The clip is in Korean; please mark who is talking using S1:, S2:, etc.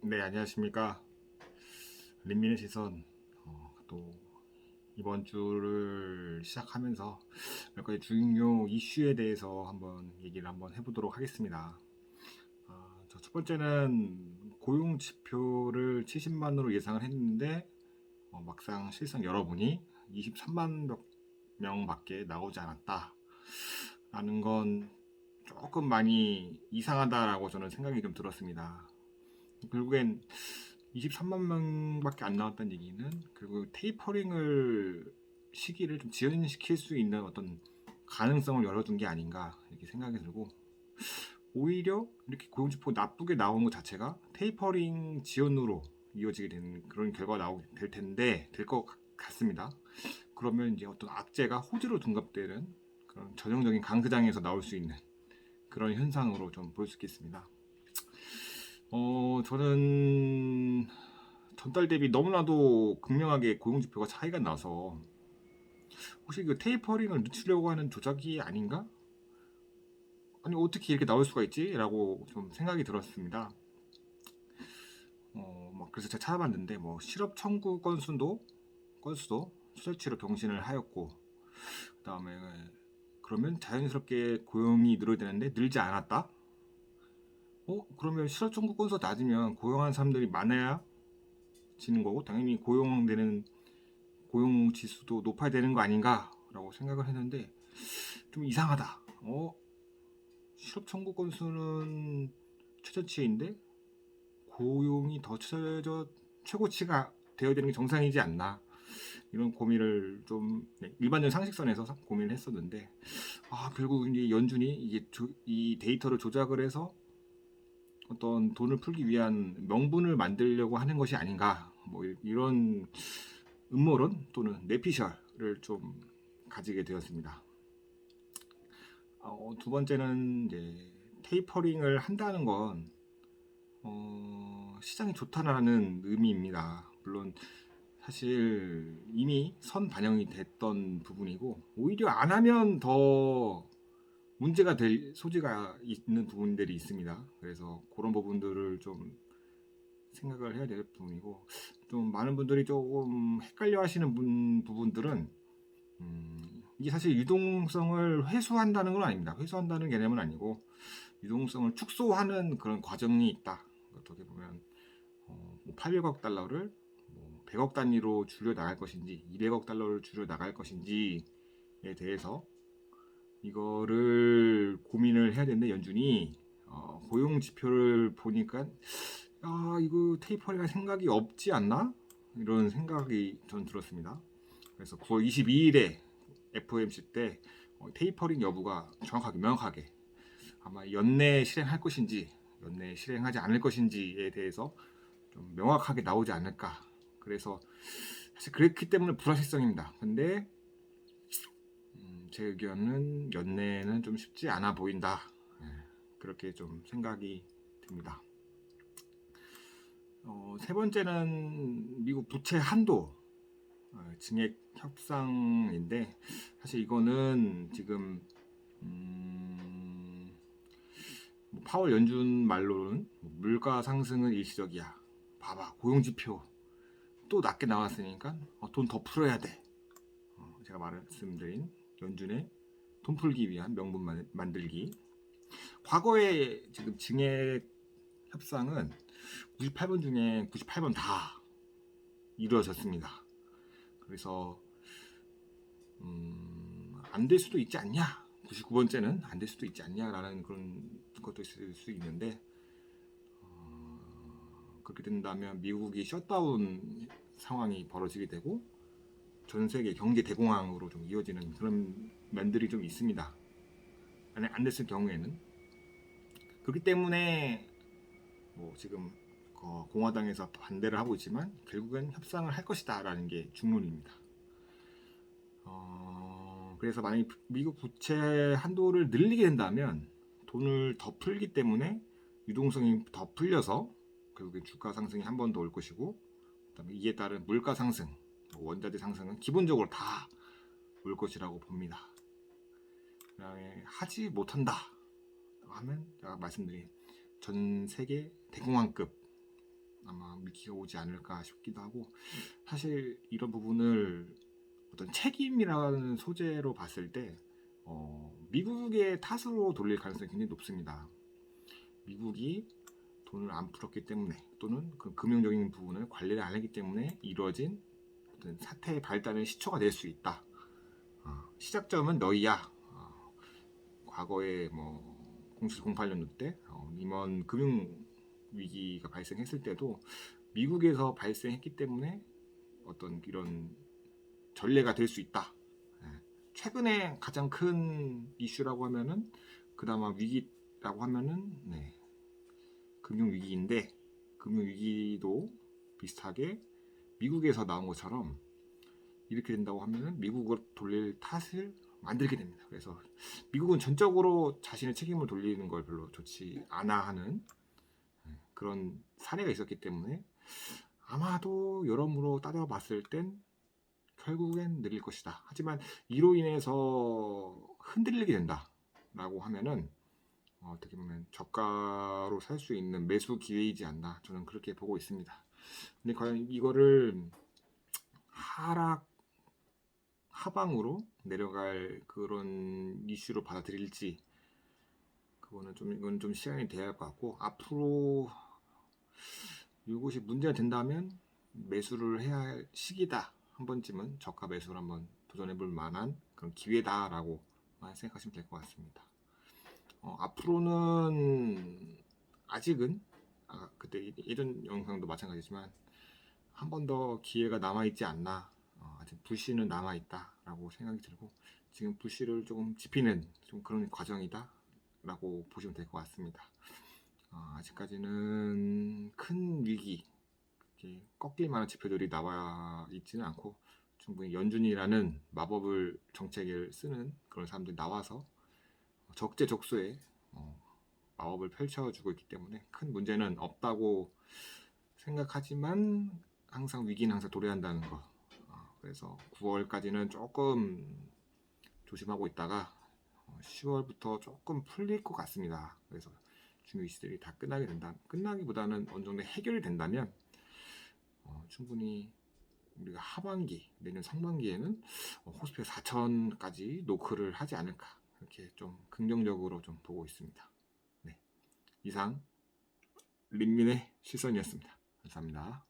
S1: 네, 안녕하십니까. 린민의 시선. 또 이번 주를 시작하면서 몇 가지 중요 이슈에 대해서 한번 해보도록 하겠습니다. 첫 번째는 고용 지표를 70만으로 예상을 했는데 막상 실상 열어보니 23만 명밖에 나오지 않았다. 라는 건 조금 많이 이상하다라고 저는 생각이 좀 들었습니다. 결국엔 23만 명밖에 안 나왔다는 얘기는 결국 테이퍼링을 시기를 좀 지연시킬 수 있는 어떤 가능성을 열어둔 게 아닌가 이렇게 생각이 들고, 오히려 이렇게 고용지표 나쁘게 나온 것 자체가 테이퍼링 지연으로 이어지게 되는 그런 결과가 나오게 될 텐데 될 것 같습니다. 그러면 이제 어떤 악재가 호재로 둔갑되는 그런 전형적인 강세장에서 나올 수 있는 그런 현상으로 좀 볼 수 있겠습니다. 저는 전달 대비 너무나도 극명하게 고용지표가 차이가 나서 혹시 그 테이퍼링을 늦추려고 하는 조작이 아닌가? 아니 어떻게 이렇게 나올 수가 있지? 라고 좀 생각이 들었습니다. 그래서 제가 찾아봤는데 실업 청구 건수도 수치로 병신을 하였고, 그다음에 그러면 자연스럽게 고용이 늘어야 되는데 늘지 않았다. 그러면 실업 청구 건수가 낮으면 고용한 사람들이 많아야 지는 거고 당연히 고용 지수도 높아야 되는 거 아닌가라고 생각을 했는데 좀 이상하다. 실업 청구 건수는 최저치인데 고용이 더 최고치가 되어야 되는 게 정상이지 않나, 이런 고민을 좀 일반적인 상식선에서 고민을 했었는데, 결국 이제 연준이 이 데이터를 조작을 해서 어떤 돈을 풀기 위한 명분을 만들려고 하는 것이 아닌가, 이런 음모론 또는 내피셜을 좀 가지게 되었습니다. 두 번째는 이제 테이퍼링을 한다는 건 시장이 좋다라는 의미입니다. 물론 사실 이미 선 반영이 됐던 부분이고 오히려 안 하면 더 문제가 될 소지가 있는 부분들이 있습니다. 그래서 그런 부분들을 좀 생각을 해야 될 부분이고, 좀 많은 분들이 조금 헷갈려 하시는 부분들은 이게 사실 유동성을 회수한다는 건 아닙니다. 회수한다는 개념은 아니고 유동성을 축소하는 그런 과정이 있다. 어떻게 보면 800억 달러를 100억 단위로 줄여 나갈 것인지 200억 달러를 줄여 나갈 것인지에 대해서 이거를 고민을 해야 되는데, 연준이 고용 지표를 보니까 이거 테이퍼링 할 생각이 없지 않나? 이런 생각이 전 들었습니다. 그래서 9월 22일에 FOMC 때 테이퍼링 여부가 정확하게 명확하게 아마 연내 실행할 것인지 연내 실행하지 않을 것인지에 대해서 좀 명확하게 나오지 않을까. 그래서 사실 그렇기 때문에 불확실성입니다. 근데 제 의견은 연내는 좀 쉽지 않아 보인다. 그렇게 좀 생각이 듭니다. 세 번째는 미국 부채 한도 증액 협상인데, 사실 이거는 지금 파월 연준 말로는 물가 상승은 일시적이야. 봐봐, 고용 지표 또 낮게 나왔으니까 돈 더 풀어야 돼. 제가 말씀드린 연준의 돈 풀기 위한 명분 만들기. 과거에 지금 증액 협상은 98번 중에 98번 다 이루어졌습니다. 그래서 안 될 수도 있지 않냐, 99번째는 안 될 수도 있지 않냐라는 그런 것도 있을 수 있는데, 그렇게 된다면 미국이 셧다운 상황이 벌어지게 되고 전 세계 경제 대공황으로 좀 이어지는 그런 면들이 좀 있습니다. 안 됐을 경우에는. 그렇기 때문에 지금 공화당에서 반대를 하고 있지만 결국엔 협상을 할 것이다라는 게 중론입니다. 그래서 만약 미국 부채 한도를 늘리게 된다면 돈을 더 풀기 때문에 유동성이 더 풀려서 결국엔 주가 상승이 한 번 더 올 것이고, 그다음에 이에 따른 물가 상승, 원자재 상승은 기본적으로 다 올 것이라고 봅니다. 그다음에 하지 못한다 하면 제가 말씀드린 전 세계 대공황급 아마 위기가 오지 않을까 싶기도 하고, 사실 이런 부분을 어떤 책임이라는 소재로 봤을 때 미국의 탓으로 돌릴 가능성이 굉장히 높습니다. 미국이 돈을 안 풀었기 때문에, 또는 그 금융적인 부분을 관리를 안 했기 때문에 이루어진 어떤 사태의 발단의 시초가 될 수 있다. 시작점은 너희야. 과거에 뭐 0708년도 때 리먼 금융 위기가 발생했을 때도 미국에서 발생했기 때문에 어떤 이런 전례가 될 수 있다. 최근에 가장 큰 이슈라고 하면은, 그나마 위기라고 하면은 금융 위기인데, 금융 위기도 비슷하게 미국에서 나온 것처럼 이렇게 된다고 하면은 미국을 돌릴 탓을 만들게 됩니다. 그래서 미국은 전적으로 자신의 책임을 돌리는 걸 별로 좋지 않아 하는 그런 사례가 있었기 때문에, 아마도 여러모로 따져봤을 땐 결국엔 느릴 것이다. 하지만 이로 인해서 흔들리게 된다라고 하면은 어떻게 보면 저가로 살 수 있는 매수 기회이지 않나, 저는 그렇게 보고 있습니다. 근데 과연 이거를 하락 하방으로 내려갈 그런 이슈로 받아들일지, 이건 좀 시간이 돼야 할 것 같고, 앞으로 이것이 문제가 된다면 매수를 해야 할 시기다, 한 번쯤은 저가 매수를 한번 도전해 볼 만한 그런 기회다라고만 생각하시면 될 것 같습니다. 앞으로는 아직은 그때 예전 영상도 마찬가지지만 한 번 더 기회가 남아있지 않나, 아직 불씨는 남아있다라고 생각이 들고, 지금 불씨를 조금 지피는 좀 그런 과정이다 라고 보시면 될 것 같습니다. 아직까지는 큰 위기, 꺾일 만한 지표들이 나와 있지는 않고, 충분히 연준이라는 마법을 정책을 쓰는 그런 사람들이 나와서 적재적소에 마법을 펼쳐주고 있기 때문에 큰 문제는 없다고 생각하지만, 항상 위기는 항상 도래한다는 거. 그래서 9월까지는 조금 조심하고 있다가 10월부터 조금 풀릴 것 같습니다. 그래서 중요 이슈들이 다 끝나기보다는 어느 정도 해결이 된다면 충분히 우리가 하반기, 내년 상반기에는 코스피 4천까지 노크를 하지 않을까, 이렇게 좀 긍정적으로 좀 보고 있습니다. 네, 이상 린민의 시선이었습니다. 감사합니다.